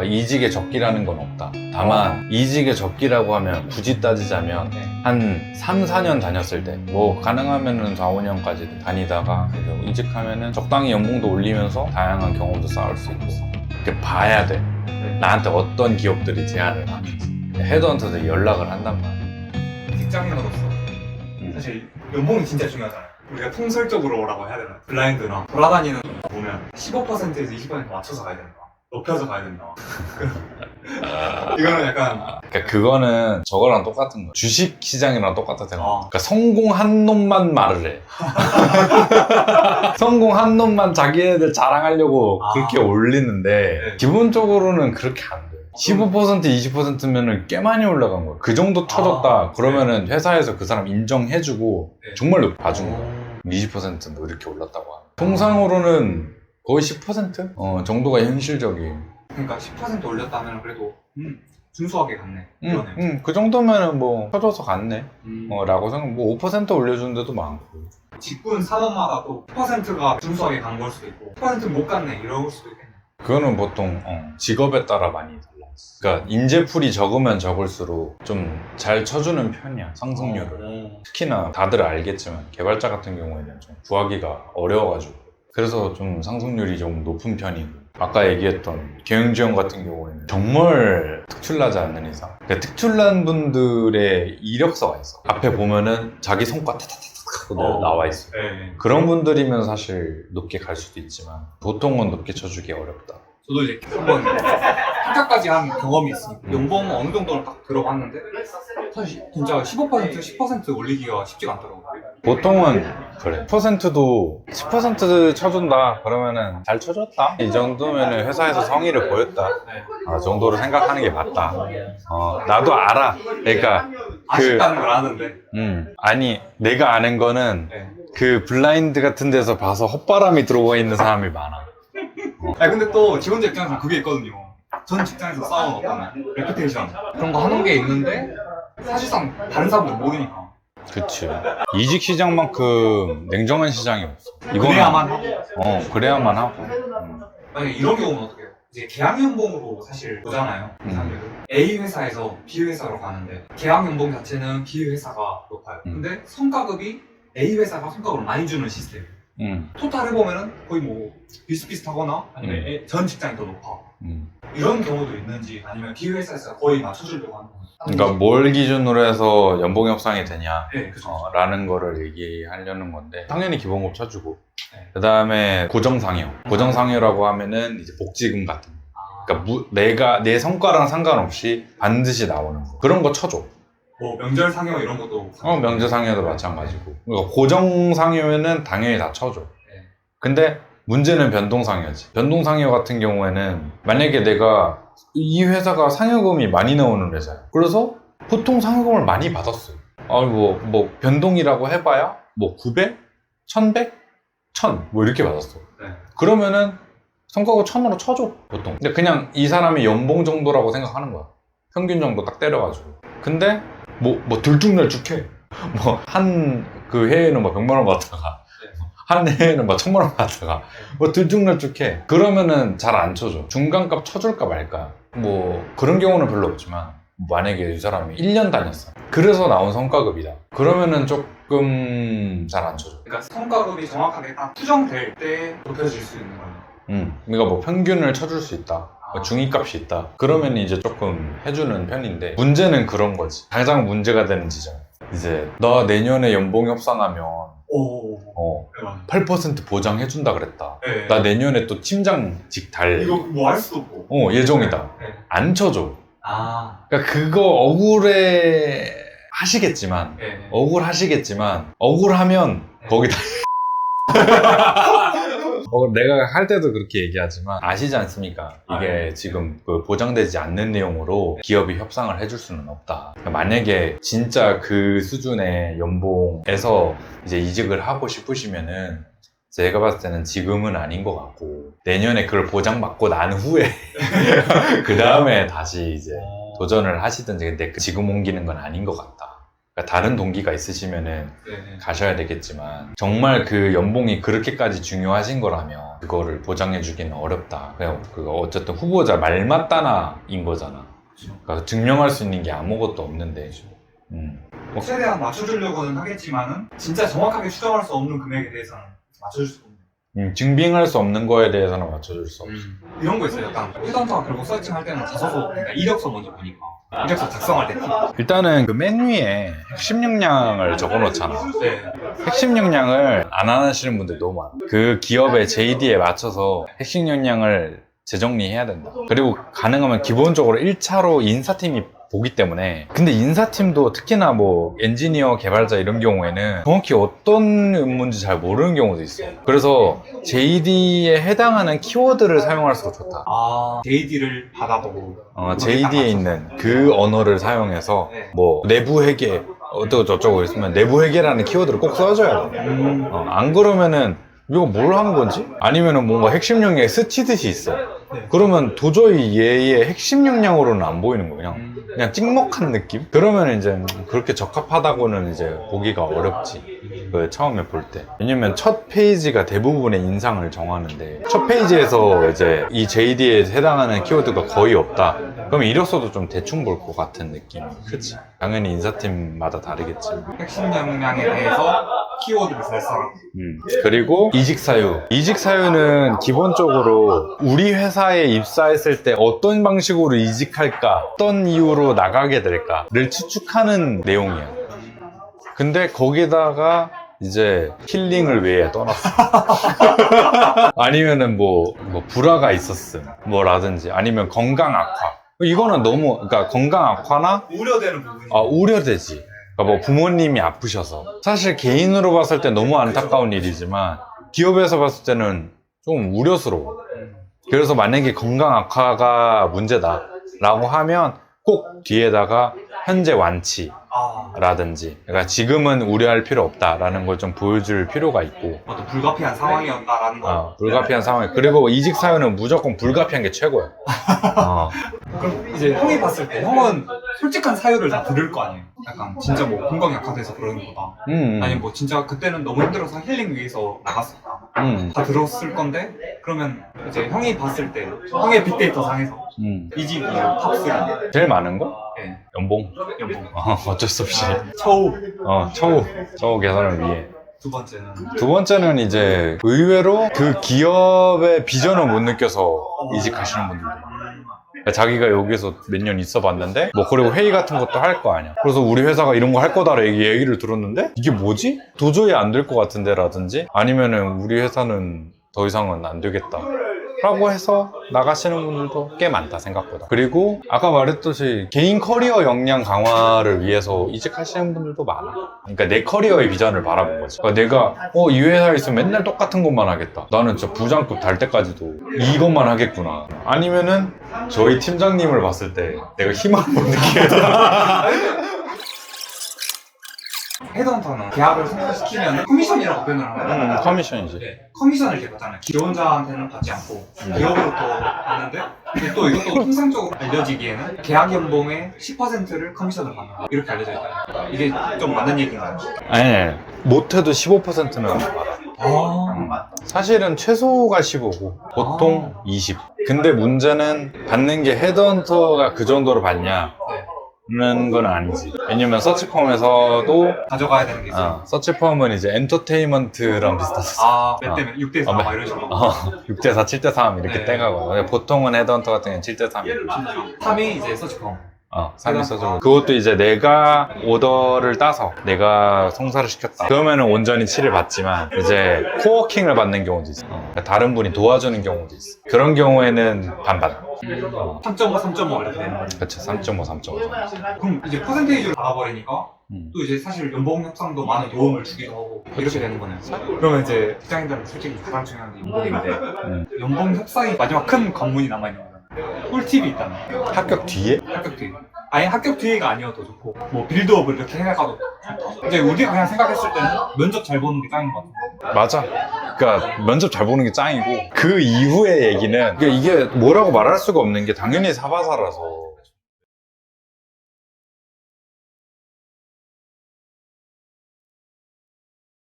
이직의 적기라는 건 없다. 다만 이직의 적기라고 하면 굳이 따지자면 한 3, 4년 다녔을 때 뭐 가능하면은 4, 5년까지 다니다가 이직하면은 적당히 연봉도 올리면서 다양한 경험도 쌓을 수 있고 이렇게 봐야 돼. 나한테 어떤 기업들이 제안을 하는지. 헤드헌터들이 연락을 한단 말이야. 직장인으로서 사실 연봉이 진짜 중요하잖아요. 우리가 통설적으로라고 해야 되나? 블라인드나 돌아다니는 거 보면 15%에서 20% 맞춰서 가야 된다. 높여서 가야 된다. 이거는 약간 그러니까 그거는 저거랑 똑같은 거야. 주식 시장이랑 똑같아. 그러니까 성공한 놈만 말을 해. 성공한 놈만 자기네들 자랑하려고 그렇게 올리는데 네. 기본적으로는 그렇게 안 돼. 15% 20%면은 꽤 많이 올라간 거야. 그 정도 터졌다. 그러면은 회사에서 그 사람 인정해주고 네. 정말로 봐준 거야. 20%뭐 이렇게 올랐다고 하면. 통상으로는 거의 10% 정도가 현실적이에요. 그러니까 10% 올렸다면 그래도 준수하게 갔네. 이러네. 그 정도면은 뭐 터져서 갔네. 음. 라고 생각. 뭐 5% 올려주는 데도 많고. 직군 산업마다 또 10%가 준수하게 간 걸 수도 있고 10%는 못 갔네 이럴 수도 있겠네. 그거는 보통 직업에 따라 많이 달라. 그러니까 인재풀이 적으면 적을수록 좀 잘 쳐주는 편이야, 상승률을. 특히나 다들 알겠지만 개발자 같은 경우에는 좀 구하기가 어려워가지고 그래서 좀 상승률이 좀 높은 편이고, 아까 얘기했던 경영지원 같은 경우에는 정말 특출나지 않는 이상, 그러니까 특출난 분들의 이력서가 있어. 앞에 보면은 자기 성과 타타타타 하고 나와 있어. 네. 그런 분들이면 사실 높게 갈 수도 있지만 보통은 높게 쳐주기 어렵다. 저도 이제 한번 합격까지 한 경험이 있으니까 연봉 어느 정도는 딱 들어봤는데 사실 진짜 15% 10% 올리기가 쉽지가 않더라고요. 보통은 그래. 10%도 10% 쳐준다 그러면은 잘 쳐줬다, 이 정도면은 회사에서 성의를 보였다, 정도로 생각하는 게 맞다. 나도 알아. 그러니까 아쉽다는 걸 아는데. 아니 내가 아는 거는 네. 그 블라인드 같은 데서 봐서 헛바람이 들어와 있는 사람이 많아. 근데 또 지원자 입장에서는 그게 있거든요. 전 직장에서 쌓아온 어떤 레퓨테이션 그런 거 하는 게 있는데 사실상 다른 사람들 모르니까. 그치. 이직 시장만큼 냉정한 시장이 없어. 그래야만 하고. 그래야만 하고. 만약에 이런 경우는 어떻게 해요? 이제 계약연봉으로 사실 보잖아요. A 회사에서 B 회사로 가는데 계약연봉 자체는 B 회사가 높아요. 근데 성과급이 A 회사가 성과급을 많이 주는 시스템. 토탈 해보면은 거의 뭐 비슷비슷하거나 아니면 전 직장이 더 높아. 이런 경우도 있는지, 아니면 B 회사에서 거의 맞춰주려고 하는 건지. 그러니까 뭘 기준으로 해서 연봉 협상이 되냐, 네, 그렇죠. 라는 거를 얘기하려는 건데, 당연히 기본급 쳐주고, 네. 그 다음에 고정상여. 고정상여라고 하면은 이제 복지금 같은 거. 그러니까 내가 내 성과랑 상관없이 반드시 나오는 거. 그런 거 쳐줘. 뭐 명절 상여 이런 것도. 명절 상여도 마찬가지고. 그러니까 고정 상여면은 당연히 다 쳐줘. 네. 근데 문제는 변동 상여지. 변동 상여 같은 경우에는 만약에 내가 이 회사가 상여금이 많이 나오는 회사야. 그래서 보통 상여금을 많이 받았어요. 뭐 변동이라고 해봐야 뭐 900, 1100, 1000 뭐 이렇게 받았어. 네. 그러면은 성과급 1000으로 쳐줘 보통. 근데 그냥 이 사람의 연봉 정도라고 생각하는 거야. 평균 정도 딱 때려가지고. 근데 뭐 들쭉날쭉해. 뭐 한 그 해에는 뭐 100만 원 받다가 한 해에는 막 1000만 원 받다가 뭐 들쭉날쭉해. 그러면은 잘 안 쳐줘. 중간값 쳐줄까 말까. 뭐 그런 경우는 별로 없지만, 만약에 이 사람이 1년 다녔어. 그래서 나온 성과급이다. 그러면은 조금 잘 안 쳐줘. 그러니까 성과급이 정확하게 딱 수정될 때 높여질 수 있는 거예요. 그러니까 뭐 평균을 쳐줄 수 있다. 중위값이 있다. 그러면 이제 조금 해주는 편인데, 문제는 그런 거지. 가장 문제가 되는 지점. 이제 너 내년에 연봉 협상하면 8% 보장해준다 그랬다. 네. 나 내년에 또 팀장직 달래. 이거 뭐 할 수도 없고. 예정이다. 네. 안 쳐줘. 그러니까 그거 억울해 하시겠지만, 네. 억울하면 거기다. 내가 할 때도 그렇게 얘기하지만 아시지 않습니까? 이게 지금 그 보장되지 않는 내용으로 기업이 협상을 해줄 수는 없다. 만약에 진짜 그 수준의 연봉에서 이제 이직을 하고 싶으시면은, 제가 봤을 때는 지금은 아닌 것 같고, 내년에 그걸 보장받고 난 후에 그 다음에 다시 이제 도전을 하시든지. 근데 지금 옮기는 건 아닌 것 같다. 그러니까 다른 동기가 있으시면은 가셔야 되겠지만, 정말 그 연봉이 그렇게까지 중요하신 거라면 그거를 보장해주기는 어렵다. 그냥 그거 어쨌든 후보자 말 맞다나인 거잖아. 그러니까 증명할 수 있는 게 아무것도 없는데. 최대한 맞춰주려고는 하겠지만은 진짜 정확하게 추정할 수 없는 금액에 대해서는 맞춰줄 수 없는. 증빙할 수 없는 거에 대해서는 맞춰줄 수 없어. 이런 거 있어요. 약간 헤드헌터가 결국 서칭할 때는 자소서, 그러니까 이력서 먼저 보니까 이력서 작성할 때 일단은 그 맨 위에 핵심 역량을 적어놓잖아. 네. 핵심 역량을 안 하시는 분들 너무 많아. 그 기업의 JD에 맞춰서 핵심 역량을 재정리해야 된다. 그리고 가능하면 기본적으로 1차로 인사팀이 보기 때문에. 근데 인사팀도 특히나 뭐 엔지니어, 개발자 이런 경우에는 정확히 어떤 업무인지 잘 모르는 경우도 있어. 그래서 JD에 해당하는 키워드를 사용할수록 좋다. JD를 받아보고 JD에 있는 그 언어를 사용해서 네. 뭐 내부 회계 어쩌고 저쩌고 있으면 내부 회계라는 키워드를 꼭 써줘야 돼. 안 그러면은 이거 뭘 하는 건지? 아니면은 뭔가 핵심 역량에 스치듯이 있어. 네. 그러면 도저히 얘의 핵심 역량으로는 안 보이는 거야. 그냥 찍먹한 느낌? 그러면 이제 그렇게 적합하다고는 이제 보기가 어렵지. 그 처음에 볼 때. 왜냐면 첫 페이지가 대부분의 인상을 정하는데 첫 페이지에서 이제 이 JD에 해당하는 키워드가 거의 없다. 그럼 이력서도 좀 대충 볼 것 같은 느낌. 그치? 당연히 인사팀마다 다르겠지. 핵심 역량에 대해서 키워드를 잘 써. 그리고 이직 사유. 이직 사유는 기본적으로 우리 회사에 입사했을 때 어떤 방식으로 이직할까, 어떤 이유로 나가게 될까를 추측하는 내용이야. 근데 거기다가 이제 힐링을 위해 떠났어. 아니면은 뭐 불화가 있었음, 뭐라든지, 아니면 건강 악화. 이거는 너무, 그러니까 건강 악화나 우려되는 부분이. 우려되지. 그러니까 뭐 부모님이 아프셔서. 사실 개인으로 봤을 때 너무 안타까운 일이지만 기업에서 봤을 때는 좀 우려스러워. 그래서 만약에 건강 악화가 문제다 라고 하면 꼭 뒤에다가 현재 완치라든지, 그러니까 지금은 우려할 필요 없다라는 걸 좀 보여줄 필요가 있고. 어떤 불가피한 상황이었다라는 거. 불가피한 상황. 그리고 이직 사유는 무조건 불가피한 게 최고야. 그럼 이제 형이 봤을 때 형은 솔직한 사유를 다 들을 거 아니에요? 약간 진짜 뭐 건강이 약화돼서 그러는 거다. 아니면 뭐 진짜 그때는 너무 힘들어서 힐링 위해서 나갔었다. 다 들었을 건데 그러면 이제 형이 봤을 때 형의 빅데이터 상에서 이직이 탑3. 제일 많은 거? 네. 연봉. 어쩔 수 없이. 처우. 처우 개선을 위해. 두 번째는 이제 의외로 그 기업의 비전을 못 느껴서 이직하시는 분들도 많아요. 그러니까 자기가 여기서 몇 년 있어 봤는데 뭐 그리고 회의 같은 것도 할 거 아니야. 그래서 우리 회사가 이런 거 할 거다 얘기를 들었는데 이게 뭐지? 도저히 안 될 것 같은데 라든지, 아니면은 우리 회사는 더 이상은 안 되겠다 라고 해서 나가시는 분들도 꽤 많다, 생각보다. 그리고 아까 말했듯이 개인 커리어 역량 강화를 위해서 이직하시는 분들도 많아. 그러니까 내 커리어의 비전을 바라본 거지. 그러니까 내가 이 회사에 있으면 맨날 똑같은 것만 하겠다, 나는 진짜 부장급 달 때까지도 이것만 하겠구나. 아니면은 저희 팀장님을 봤을 때 내가 희망을 못 느끼겠다. 헤드헌터는 계약을 성사시키면 커미션이라고 표현을 하거든요. 커미션이지. 네, 커미션을 이렇게 받잖아요. 기혼자한테는 받지 않고 기업으로부터 받는데, 근데 또 이것도 통상적으로 알려지기에는 계약 연봉의 10%를 커미션을 받는 거, 이렇게 알려져 있다. 이게 좀 맞는 얘기인가요? 아니, 못해도 15%는 받아. 사실은 최소가 15고 보통 20. 근데 문제는 받는 게 헤드헌터가 그 정도로 받냐? 네. 는 건 아니지. 왜냐면 서치펌에서도 가져가야 되는 게 있어요. 서치펌은 이제 엔터테인먼트랑 비슷하지. 몇 대면 6대 4 막 이런 식으로. 6대4, 7대3 이렇게 네. 떼가거든. 보통은 헤드헌터 같은 경우는 7대3. 3이 이제 서치펌. 3이 서치펌. 그것도 이제 내가 오더를 따서 내가 송사를 시켰다. 그러면은 온전히 7을 받지만 이제 코워킹을 받는 경우도 있어. 그러니까 다른 분이 도와주는 경우도 있어. 그런 경우에는 반반. 3.5, 3.5 이렇게 되는 거죠. 그쵸, 3.5, 3.5. 그럼 이제 퍼센테이지로 받아버리니까 또 이제 사실 연봉 협상도 많은 도움을 주기도 하고 이렇게 되는 거네요. 그러면 이제 직장인들은 솔직히 가장 중요한 게 연봉인데, 연봉 협상이 마지막 큰 관문이 남아있는 거잖아요. 꿀팁이 있다면 합격 뒤에? 합격 뒤에. 아니 합격 뒤에가 아니어도 좋고 뭐 빌드업을 이렇게 해나가도 좋다. 이제 우리가 그냥 생각했을 때는 면접 잘 보는 게 짱인 것 같은데. 맞아. 그러니까 면접 잘 보는 게 짱이고, 그 이후의 얘기는, 그러니까 이게 뭐라고 말할 수가 없는 게 당연히 사바사라서